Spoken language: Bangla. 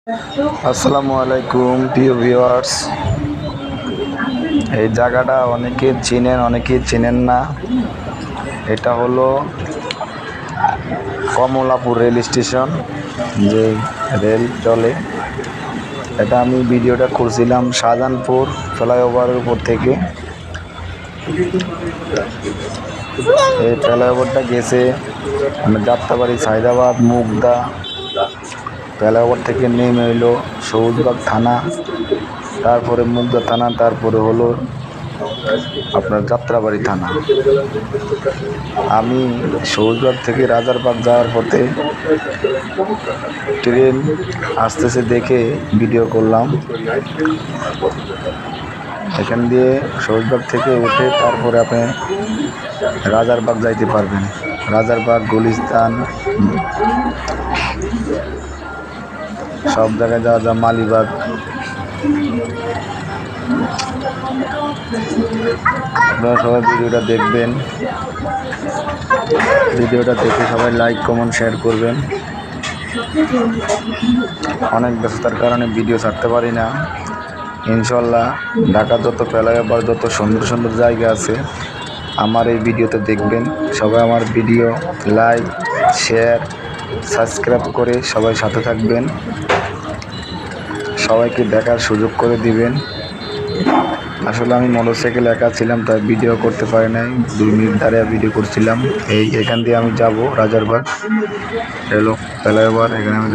আসসালামু আলাইকুম প্রিয় ভিউয়ার্স। এই জায়গাটা অনেকে চিনেন, অনেকে চিনেন না। এটা হলো কমলাপুর রেল স্টেশন, যে রেল চলে। এটা আমি ভিডিওটা করছিলাম শাহজাহানপুর ফ্লাইওভারের উপর থেকে। এই ফ্লাইওভারটা গেছে যাত্রাবাড়ি, সায়দাবাদ, মুগদা। ফ্লাইওভার থেকে নেমে হইলো সবুজবাগ থানা, তারপরে মুগদা থানা, তারপরে হলো আপনার যাত্রাবাড়ি থানা। আমি সবুজবাগ থেকে রাজারবাগ যাওয়ার পথে ট্রেন আসতেছে দেখে ভিডিও করলাম। এখান দিয়ে সবুজবাগ থেকে উঠে তারপরে আপনি রাজারবাগ যাইতে পারবেন। রাজারবাগ, গুলিস্তান, সব জায়গায় যাওয়া যায়, মালিবাগ। আপনারা সবাই ভিডিওটা দেখবেন, ভিডিওটা দেখে সবাই লাইক, কমেন্ট, শেয়ার করবেন। অনেক ব্যস্ততার কারণে ভিডিও ছাড়তে পারি না। ইনশাল্লাহ ঢাকার যত ফ্লাইওভার, যত সুন্দর সুন্দর জায়গা আছে আমার এই ভিডিওতে দেখবেন। সবাই আমার ভিডিও লাইক, শেয়ার, সাবস্ক্রাইব করে সবাই সাথে থাকবেন, সবাইকে দেখার সুযোগ করে দিবেন। আসলে আমি মোটরসাইকেল একা ছিলাম, তাই ভিডিও করতে পারি নাই। 2 মিনিট দাঁড়িয়ে ভিডিও করছিলাম। এখান দিয়ে আমি যাব রাজারবাগ রেল ফ্লাইওভার, এখানে আমি